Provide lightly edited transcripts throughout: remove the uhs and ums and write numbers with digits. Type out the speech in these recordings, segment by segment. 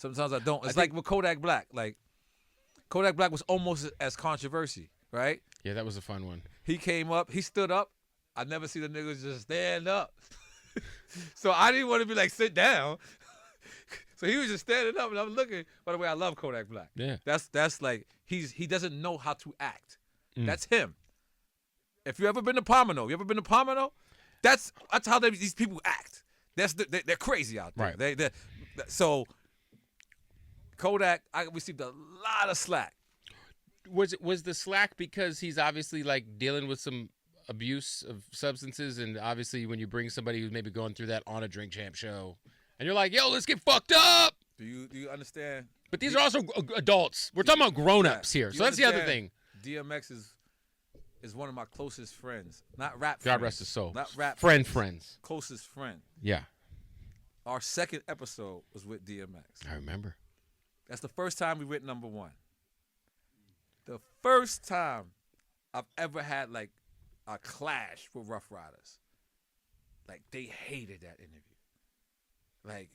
Sometimes I don't. It's like with Kodak Black. Like Kodak Black was almost as controversy, right? Yeah, that was a fun one. He came up, he stood up. I never see the niggas just stand up. So I didn't want to be like, sit down. So he was just standing up, and I'm looking. By the way, I love Kodak Black. Yeah. That's like he doesn't know how to act. That's him. If you ever been to Pomino, that's how these people act. They're crazy out there. Right. So Kodak, I received a lot of slack. Was the slack because he's obviously like dealing with some abuse of substances, and obviously when you bring somebody who's maybe going through that on a Drink Champ show, and you're like, yo, let's get fucked up. Do you understand? But these are also adults. We're talking about grown-ups here. So that's the other thing. DMX is one of my closest friends. Not rap friends. God rest his soul. Not rap friends. Closest friend. Yeah. Our second episode was with DMX. I remember. That's the first time we went number one. The first time I've ever had like a clash with Rough Riders. Like they hated that interview. Like,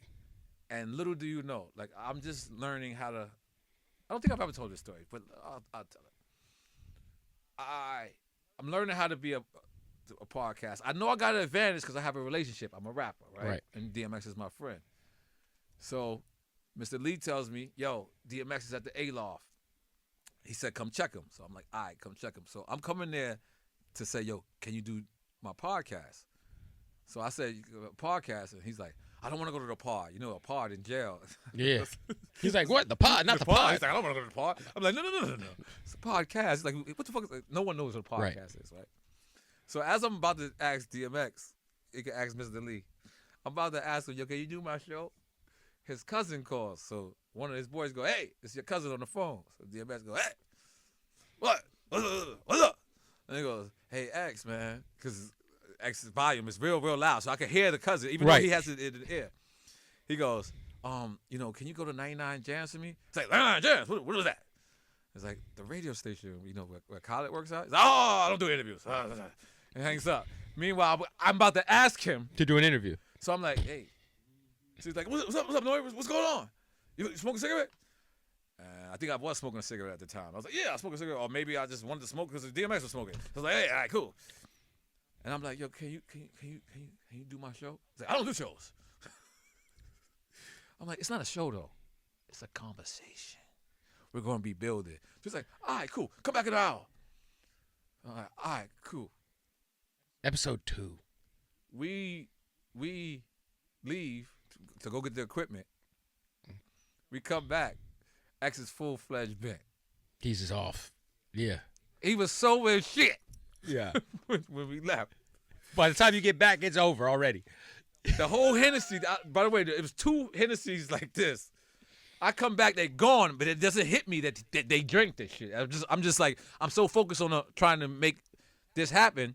and little do you know, like I'm just learning how to. I don't think I've ever told this story, but I'll tell it. I'm learning how to be a podcast. I know I got an advantage because I have a relationship. I'm a rapper, right? And DMX is my friend. So Mr. Lee tells me, yo, DMX is at the A-Loft. He said, come check him. So I'm like, all right, come check him. So I'm coming there to say, yo, can you do my podcast? So I said, podcast? And he's like, I don't want to go to the pod. You know, a pod in jail. Yeah. He's like, what? The pod? Not the pod. He's like, I don't want to go to the pod. I'm like, no. It's a podcast. He's like, what the fuck is that? No one knows what a podcast is, right? So as I'm about to ask DMX, you can ask Mr. Lee. I'm about to ask him, yo, can you do my show? His cousin calls. So one of his boys go, hey, it's your cousin on the phone. So DMX go, hey, what? What's up? And he goes, hey, X, man, because X's volume is real loud, so I can hear the cousin, even though he has it in the ear. He goes, you know, can you go to 99 Jams for me? It's like, 99 Jams? What was that? It's like the radio station, you know, where Khaled works out. He's like, oh, I don't do interviews. And hangs up. Meanwhile, I'm about to ask him to do an interview. So I'm like, hey. So he's like, what's up, N.O.R.E? What's going on? You smoking a cigarette? I think I was smoking a cigarette at the time. I was like, yeah, I smoke a cigarette. Or maybe I just wanted to smoke because DMX was smoking. I was like, hey, all right, cool. And I'm like, yo, can you do my show? He's like, I don't do shows. I'm like, it's not a show though. It's a conversation. We're gonna be building. So he's like, all right, cool. Come back in an hour. I'm like, all right, cool. Episode 2. We leave to go get the equipment. We come back. X is full-fledged bent. He's just off. Yeah. He was so in shit. Yeah. when we left. By the time you get back, it's over already. The whole Hennessy, by the way, it was 2 Hennessy's like this. I come back, they're gone, but it doesn't hit me that they drink this shit. I'm just like, I'm so focused on trying to make this happen.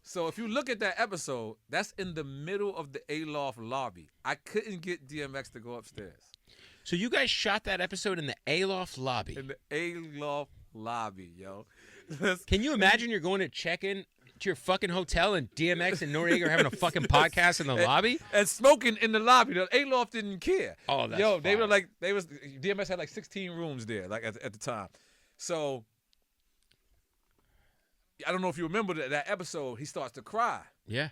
So if you look at that episode, that's in the middle of the A-Loft lobby. I couldn't get DMX to go upstairs. So you guys shot that episode in the A-Loft lobby? In the A-Loft lobby, yo. Can you imagine you're going to check in to your fucking hotel and DMX and N.O.R.E. are having a fucking podcast in the lobby? And smoking in the lobby. The A-Loft didn't care. Oh, that's Yo, fire. DMX had like 16 rooms there, like at the time. So I don't know if you remember that episode, he starts to cry. Yeah.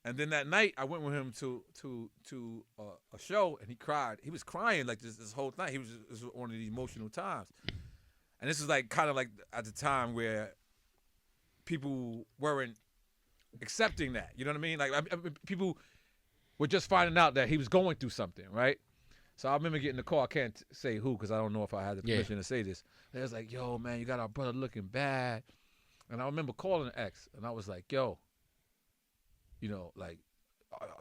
And then that night, I went with him to a show, and he cried. He was crying like this whole night. It was one of the emotional times. And this is like kind of like at the time where people weren't accepting that. You know what I mean? Like people were just finding out that he was going through something, right? So I remember getting in the car. I can't say who because I don't know if I had the permission to say this. They was like, yo, man, you got our brother looking bad. And I remember calling X, and I was like, yo, you know, like,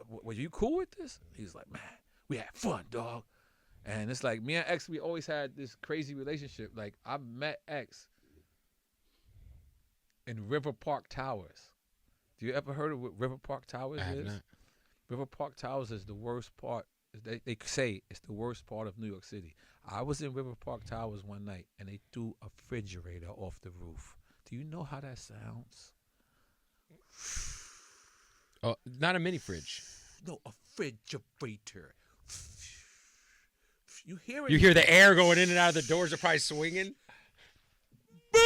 were you cool with this? He's like, man, we had fun, dog. And it's like, me and X, we always had this crazy relationship. Like, I met X in River Park Towers. Do you ever heard of what River Park Towers I have is? not. River Park Towers is the worst part. They say it's the worst part of New York City. I was in River Park Towers one night, and they threw a refrigerator off the roof. Do you know how that sounds? Oh, not a mini fridge. No, a refrigerator. you hear it. You hear the air going in and out of the doors are probably swinging. Boom!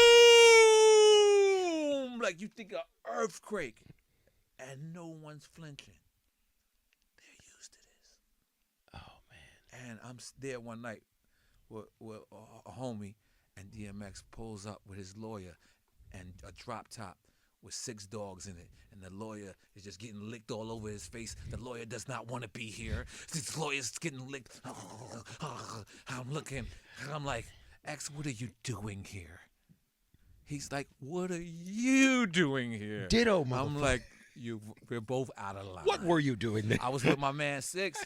Like you think an earthquake, and no one's flinching. They're used to this. Oh man! And I'm there one night with a homie, and DMX pulls up with his lawyer and a drop top with 6 dogs in it, and the lawyer is just getting licked all over his face. The lawyer does not want to be here. This lawyer's getting licked. I'm looking, and I'm like, X, what are you doing here? He's like, what are you doing here? Ditto, motherfucker. I'm like, we're both out of line. What were you doing there? I was with my man Six.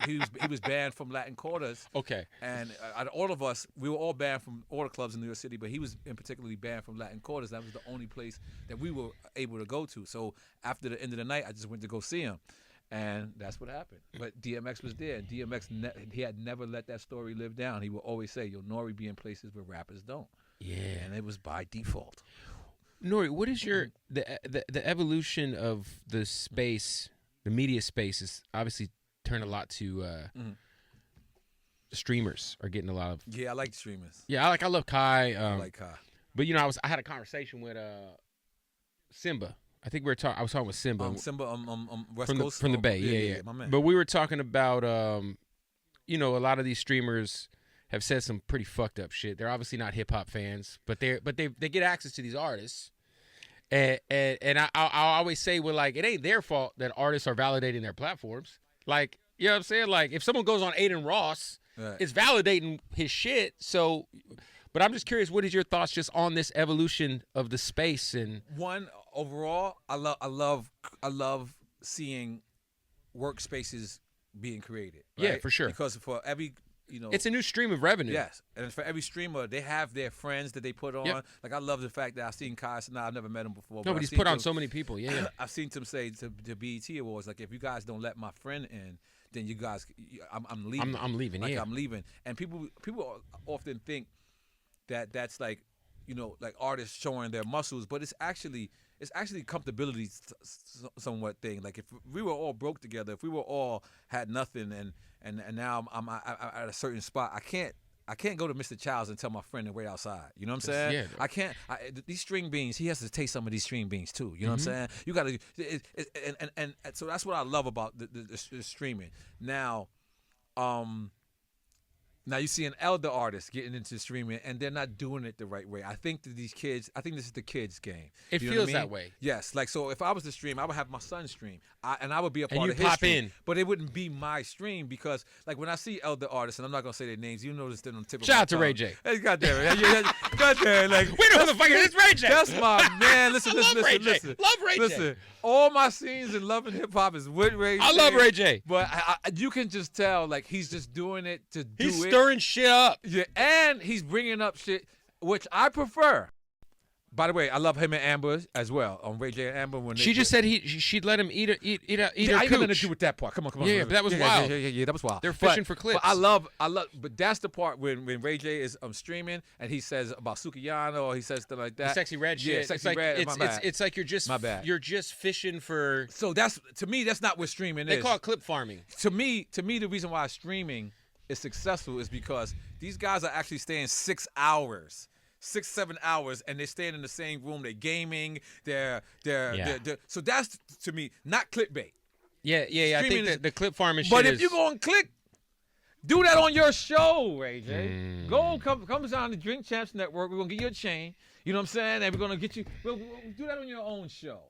He was banned from Latin Quarters. Okay. And out of all of us, we were all banned from all the clubs in New York City, but he was in particularly banned from Latin Quarters. That was the only place that we were able to go to. So after the end of the night, I just went to go see him. And that's what happened. But DMX was there. DMX, he had never let that story live down. He would always say, N.O.R.E be in places where rappers don't. Yeah. And it was by default. N.O.R.E, what is your the evolution of the space, the media space has obviously turned a lot to streamers are getting a lot of. Yeah, I like streamers. Yeah, I love Kai. I like Kai. But I had a conversation with Simba. I think I was talking with Simba. Simba West Coast from the Bay. Yeah. My man. But we were talking about a lot of these streamers have said some pretty fucked up shit. They're obviously not hip hop fans, but they get access to these artists. And I always say, well, like, it ain't their fault that artists are validating their platforms. Like, you know what I'm saying? Like, if someone goes on Aiden Ross, right, it's validating his shit. So, but I'm just curious, what is your thoughts just on this evolution of the space? And one, overall, I love seeing workspaces being created. Right? Yeah, for sure. Because for every it's a new stream of revenue. Yes, and for every streamer, they have their friends that they put on. Yep. Like I love the fact that I've seen Kai. Now I've never met him before. No, but he's put on so many people. Yeah. I've seen him say to BET Awards, like, if you guys don't let my friend in, then you guys, I'm leaving. I'm leaving. Like, yeah, I'm leaving. And people often think that that's like, like artists showing their muscles, but it's actually comfortability somewhat thing. Like if we were all broke together, if we were all had nothing, and now I'm at a certain spot, I can't go to Mr. Childs and tell my friend to wait outside. You know what I'm saying? Yeah. I can't. These string beans, he has to taste some of these string beans too. You know what I'm saying? You got to, and so that's what I love about the streaming. Now, now you see an elder artist getting into streaming, and they're not doing it the right way. I think that these kids, I think this is the kids' game. It You know feels what I mean? that way. Yes, like, so if I was to stream, I would have my son stream, and I would be a And part you of his pop stream. in. But it wouldn't be my stream because, like, when I see elder artists, and I'm not gonna say their names, you notice them on the tip of Shout my out to tongue. Ray J. Hey, goddamn it, goddamn, like, We know who the fuck it is. Ray J. that's my man. Listen, I love Ray J. listen. Love Ray J. Listen, all my scenes in Love and Hip Hop is with Ray J. I love Ray J. But you can just tell, like, he's just doing it to do He's it. stirring shit up. Yeah, and he's bringing up shit, which I prefer. By the way, I love him and Amber as well. On Ray J and Amber, when She just said she'd let him eat her I cooch. ain't nothing to do with that part. Come on. Yeah, but that was wild. Yeah, that was wild. They're fishing for clips. But I love, but that's the part when Ray J is streaming and he says about Sukiyana or he says stuff like that. The sexy red shit. Yeah, sexy it's like, red. It's like you're just My bad. You're just fishing for. So to me, that's not what streaming is. They call it clip farming. To me, the reason why streaming is successful is because these guys are actually staying 6 hours. 6-7 hours, and they're staying in the same room. They're gaming. They're so that's, to me, not clickbait. Yeah. I Streaming think is- that the clip farming shit But is. if you go and click, do that on your show, Ray J. Come down to Drink Champs Network. We're gonna get you a chain. You know what I'm saying? And we're gonna get you. We'll do that on your own show.